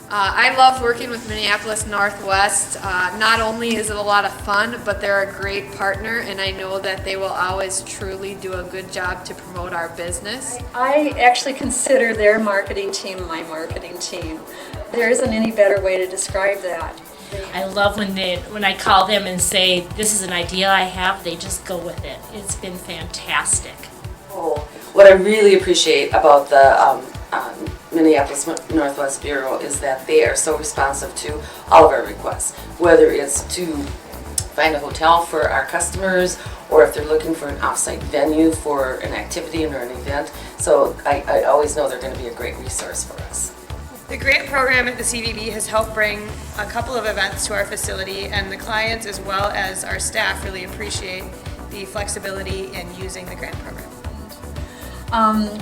I love working with Minneapolis Northwest. Not only is it a lot of fun, but they're a great partner, and I know that they will always truly do a good job to promote our business. I actually consider their marketing team my marketing team. There isn't any better way to describe that. I love when I call them and say, this is an idea I have, they just go with it. It's been fantastic. Oh, what I really appreciate about the Minneapolis Northwest Bureau is that they are so responsive to all of our requests, whether it's to find a hotel for our customers or if they're looking for an off-site venue for an activity or an event. So I always know they're going to be a great resource for us. The grant program at the CVB has helped bring a couple of events to our facility, and the clients as well as our staff really appreciate the flexibility in using the grant program.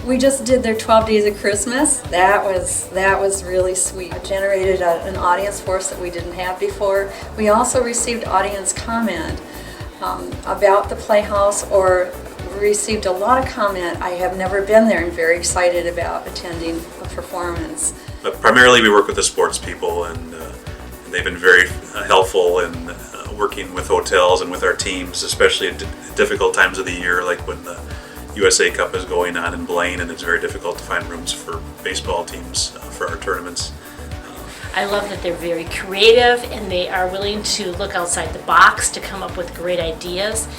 We just did their 12 Days of Christmas. That was really sweet. It generated an audience for us that we didn't have before. We also received audience comment about the Playhouse, or received a lot of comment. I have never been there and very excited about attending a performance. But primarily we work with the sports people, and they've been very helpful in working with hotels and with our teams, especially at difficult times of the year, like when the USA Cup is going on in Blaine, and it's very difficult to find rooms for baseball teams for our tournaments. I love that they're very creative and they are willing to look outside the box to come up with great ideas.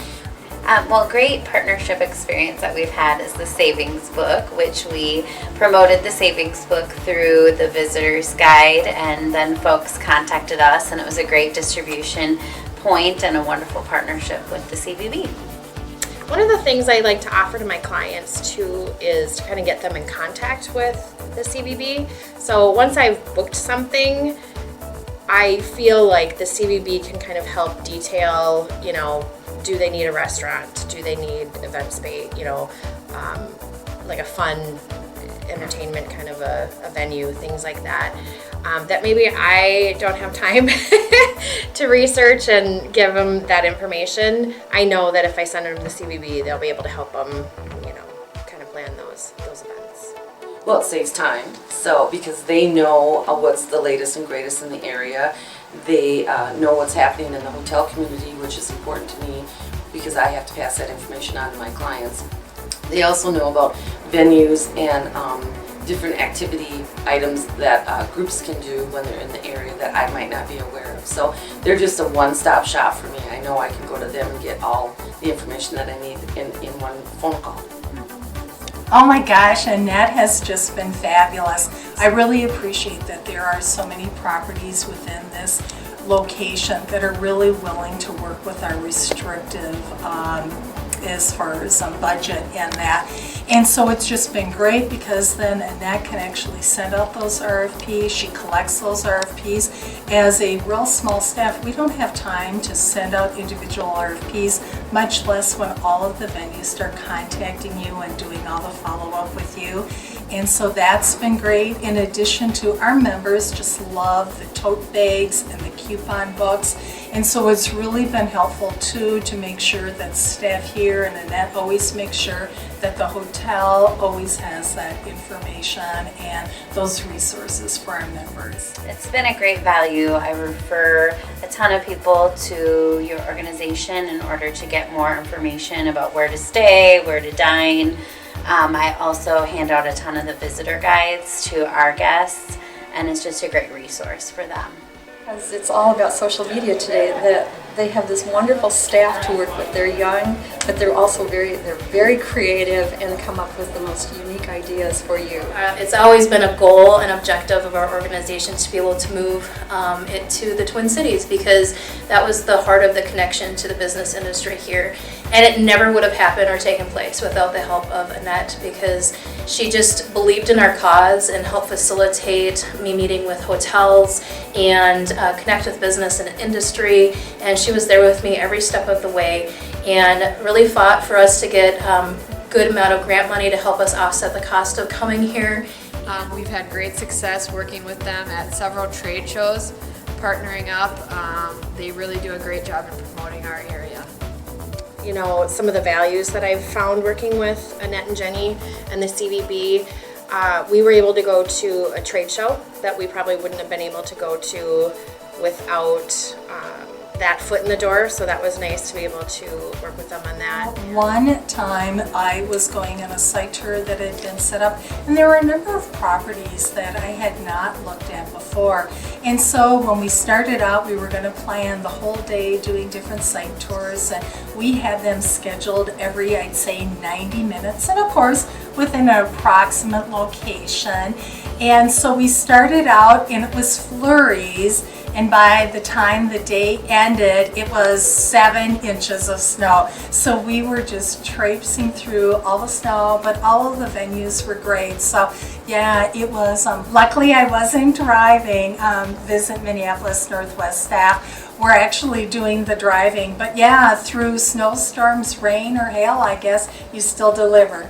Well, great partnership experience that we've had is the Savings Book, which we promoted the Savings Book through the Visitor's Guide, and then folks contacted us, and it was a great distribution point and a wonderful partnership with the CVB. One of the things I like to offer to my clients too is to kind of get them in contact with the CVB. So once I've booked something, I feel like the CVB can kind of help detail, do they need a restaurant? Do they need event space? Like a fun entertainment kind of a venue, things like that. That maybe I don't have time to research and give them that information. I know that if I send them to the CVB, they'll be able to help them, kind of plan those events. Well, it saves time, so because they know what's the latest and greatest in the area. They know what's happening in the hotel community, which is important to me because I have to pass that information on to my clients. They also know about venues and different activity items that groups can do when they're in the area that I might not be aware of. So they're just a one-stop shop for me. I know I can go to them and get all the information that I need in one phone call. Oh my gosh, Annette has just been fabulous. I really appreciate that there are so many properties within this location that are really willing to work with our restrictive as far as budget and that. And so it's just been great because then Annette can actually send out those RFPs. She collects those RFPs. As a real small staff, we don't have time to send out individual RFPs, much less when all of the venues start contacting you and doing all the follow-up with you. And so that's been great. In addition to, our members just love the tote bags and the coupon books. And so it's really been helpful too to make sure that staff here and Annette always make sure that the hotel always has that information and those resources for our members. It's been a great value. I refer a ton of people to your organization in order to get more information about where to stay, where to dine. I also hand out a ton of the visitor guides to our guests, and it's just a great resource for them. Because it's all about social media today. That they have this wonderful staff to work with. They're young, but they're also very creative and come up with the most unique ideas for you. It's always been a goal and objective of our organization to be able to move it to the Twin Cities, because that was the heart of the connection to the business industry here. And it never would have happened or taken place without the help of Annette, because she just believed in our cause and helped facilitate me meeting with hotels and connect with business and industry. And she was there with me every step of the way and really fought for us to get good amount of grant money to help us offset the cost of coming here. We've had great success working with them at several trade shows, partnering up. They really do a great job in promoting our area. Some of the values that I've found working with Annette and Jenny and the CVB, We were able to go to a trade show that we probably wouldn't have been able to go to without that foot in the door, so that was nice to be able to work with them on that. One time I was going on a site tour that had been set up, and there were a number of properties that I had not looked at before. And so when we started out, we were going to plan the whole day doing different site tours, and we had them scheduled every, I'd say, 90 minutes, and of course within an approximate location. And so we started out, and it was flurries. And by the time the day ended, it was 7 inches of snow. So we were just traipsing through all the snow, but all of the venues were great. So yeah, it was, luckily I wasn't driving. Visit Minneapolis Northwest staff were actually doing the driving. But yeah, through snowstorms, rain or hail, I guess, you still deliver.